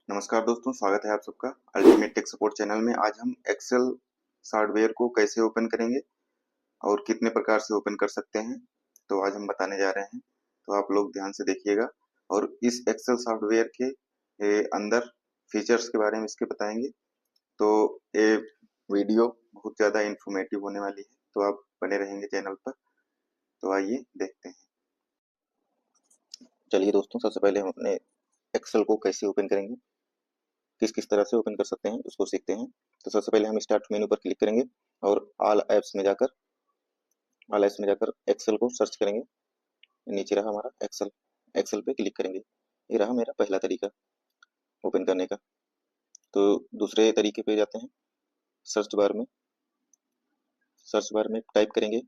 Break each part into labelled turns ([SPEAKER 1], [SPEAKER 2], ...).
[SPEAKER 1] नमस्कार दोस्तों, स्वागत है आप सबका अल्टीमेट टेक सपोर्ट चैनल में। आज हम एक्सेल सॉफ्टवेयर को कैसे ओपन करेंगे और कितने प्रकार से ओपन कर सकते हैं, तो आज हम बताने जा रहे हैं। तो आप लोग ध्यान से देखिएगा और इस एक्सेल सॉफ्टवेयर के अंदर फीचर्स के बारे में इसके बताएंगे। तो ये वीडियो बहुत ज़्यादा इंफॉर्मेटिव होने वाली है, तो आप बने रहेंगे चैनल पर। तो आइए देखते हैं। चलिए दोस्तों, सबसे पहले हम अपने एक्सेल को कैसे ओपन करेंगे, किस किस तरह से ओपन कर सकते हैं उसको सीखते हैं। तो सबसे पहले हम स्टार्ट मेनू पर क्लिक करेंगे और ऑल ऐप्स में जाकर एक्सेल को सर्च करेंगे। नीचे रहा हमारा एक्सेल, एक्सेल पे क्लिक करेंगे। ये रहा मेरा पहला तरीका ओपन करने का। तो दूसरे तरीके पे जाते हैं। सर्च बार में टाइप करेंगे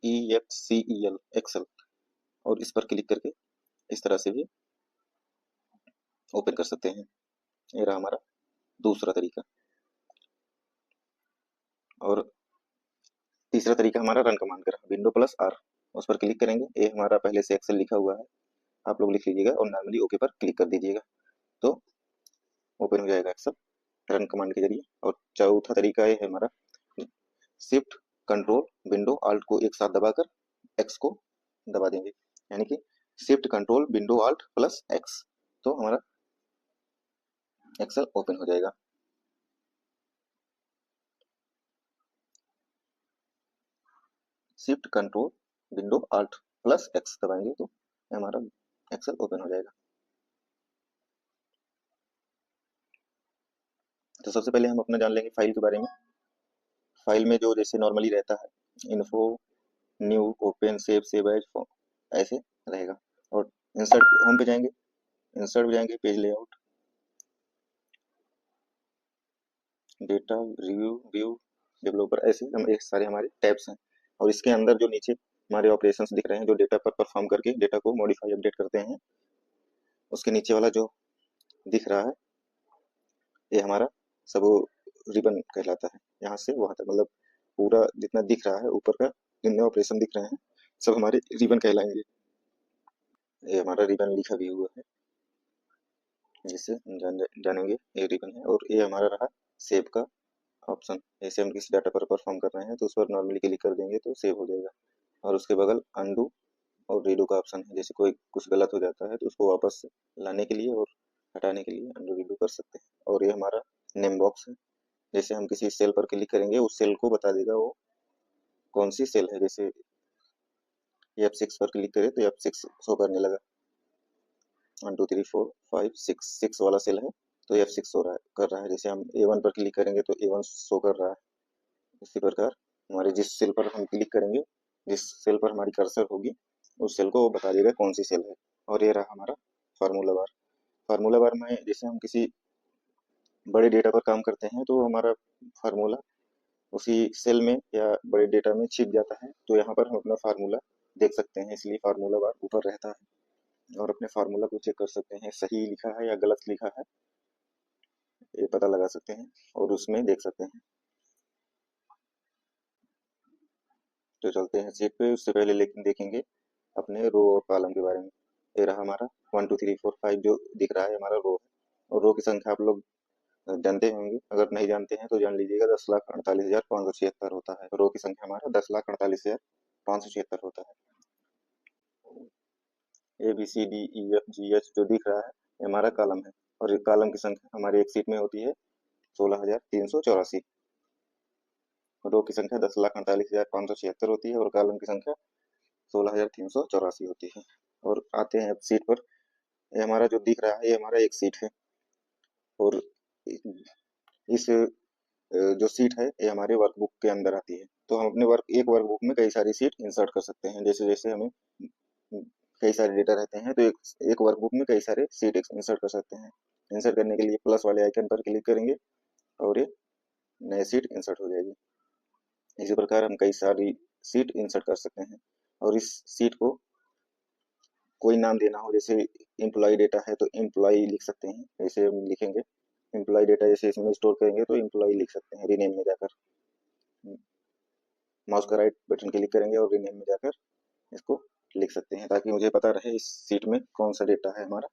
[SPEAKER 1] EXCEL एक्सेल और इस पर क्लिक करके इस तरह से भी ओपन कर सकते हैं। ये रहा हमारा दूसरा तरीका। और तीसरा तरीका हमारा रन कमांड का रहा, Windows+R, उस पर क्लिक करेंगे। ये हमारा पहले से एक्सेल लिखा हुआ है, आप लोग लिख लीजिएगा और नॉर्मली ओके पर क्लिक कर दीजिएगा, तो ओपन हो जाएगा एक्सेल रन कमांड के जरिए। और चौथा तरीका ये है हमारा शिफ्ट कंट्रोल विंडो आल्ट को एक साथ दबाकर एक्स को दबा देंगे, यानी कि shift control window alt plus x, तो हमारा एक्सेल ओपन हो जाएगा। Shift control window alt plus x दबाएंगे तो हमारा एक्सेल ओपन हो जाएगा। तो सबसे पहले हम अपना जान लेंगे फाइल के बारे में। फाइल में जो जैसे नॉर्मली रहता है, info, new, open, save as, ऐसे रहेगा। और इंसर्ट होम पे जाएंगे, इंसर्ट पे जाएंगे, page layout, data, review, view, developer, ऐसे हम एक सारे हमारे टैब्स हैं। और इसके अंदर जो नीचे हमारे ऑपरेशंस दिख रहे हैं, जो डेटा पर परफॉर्म करके डेटा को मॉडिफाई अपडेट करते हैं, उसके नीचे वाला जो दिख रहा है ये हमारा सब रिबन कहलाता है। यहाँ से वहां तक मतलब पूरा जितना दिख रहा है ऊपर का, जितने ऑपरेशन दिख रहे हैं सब हमारे रिबन कहलाएंगे। ये हमारा रिबन लिखा भी हुआ है, जिससे हम जानेंगे ये रिबन है। और ये हमारा रहा सेव का ऑप्शन। जैसे हम किसी डाटा पर परफॉर्म कर रहे हैं तो उस पर नॉर्मली क्लिक कर देंगे तो सेव हो जाएगा। और उसके बगल अनडू और रीडू का ऑप्शन है। जैसे कोई कुछ गलत हो जाता है तो उसको वापस लाने के लिए और हटाने के लिए अनडू रीडू कर सकते हैं। और ये हमारा नेम बॉक्स है। जैसे हम किसी सेल पर क्लिक करेंगे उस सेल को बता देगा वो कौन सी सेल है। जैसे F6 पर क्लिक करें तो F6 शो करने लगा, 1 2 3 4 5 6 6 वाला सेल है तो F6 शो कर रहा है। जैसे हम A1 पर क्लिक करेंगे तो A1 शो कर रहा है। इसी प्रकार हमारे जिस सेल पर हम क्लिक करेंगे, जिस सेल पर हमारी कर्सर होगी, उस सेल को वो बता देगा कौन सी सेल है। और ये रहा हमारा फार्मूला बार। फार्मूला बार में जैसे हम किसी बड़े डेटा पर काम करते हैं तो हमारा फार्मूला उसी सेल में या बड़े डेटा में छिप जाता है, तो यहाँ पर हम अपना फार्मूला देख सकते हैं, इसलिए फार्मूला बार ऊपर रहता है। और अपने फार्मूला को चेक कर सकते हैं सही लिखा है या गलत लिखा है, ये पता लगा सकते हैं और उसमें देख सकते हैं। तो चलते हैं शीट पे। उससे पहले लेकिन देखेंगे अपने रो और कॉलम के बारे में। ये रहा हमारा 1 2 3 4 5 जो दिख रहा है हमारा रो है। और रो की संख्या आप लोग जानते होंगे, अगर नहीं जानते हैं तो जान लीजिएगा, 10,48,576 होता है। रो की संख्या हमारा 10,48,576 होता है। ABCDEFGH जो दिख रहा है ये हमारा कॉलम है। और ये कॉलम की संख्या हमारी एक सीट में होती है 16,384। रो की संख्या 10,48,576 होती है और कॉलम की संख्या 16,384 होती है। और आते हैं अब सीट पर। ये हमारा जो दिख रहा है ये हमारा एक सीट है। और इस जो सीट है ये हमारे वर्कबुक के अंदर आती है। तो हम अपने एक वर्कबुक में कई सारी सीट इंसर्ट कर सकते हैं। जैसे जैसे हमें कई सारे डेटा रहते हैं तो एक वर्कबुक में कई सारे सीट इंसर्ट कर सकते हैं। इंसर्ट करने के लिए प्लस वाले आइकन पर क्लिक करेंगे और ये नए सीट इंसर्ट हो जाएगी। इसी प्रकार हम कई सारी सीट इंसर्ट कर सकते हैं। और इस सीट को कोई नाम देना हो, जैसे एम्प्लॉय डेटा है तो एम्प्लॉय लिख सकते हैं। जैसे हम लिखेंगे एम्प्लॉय डेटा, जैसे इसमें स्टोर करेंगे तो एम्प्लॉय लिख सकते हैं। रीनेम में जाकर माउस का राइट बटन क्लिक करेंगे और रीनेम में जाकर इसको लिख सकते हैं, ताकि मुझे पता रहे इस सीट में कौन सा डेटा है हमारा।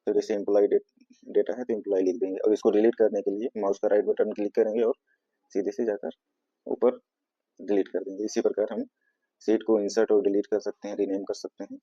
[SPEAKER 1] तो जैसे एम्प्लॉय डेटा है तो एम्प्लॉय लिख देंगे, और इसको डिलीट करने के लिए माउस का राइट बटन क्लिक करेंगे और सीधे से जाकर ऊपर डिलीट कर देंगे। इसी प्रकार हम शीट को इंसर्ट और डिलीट कर सकते हैं, रीनेम कर सकते हैं।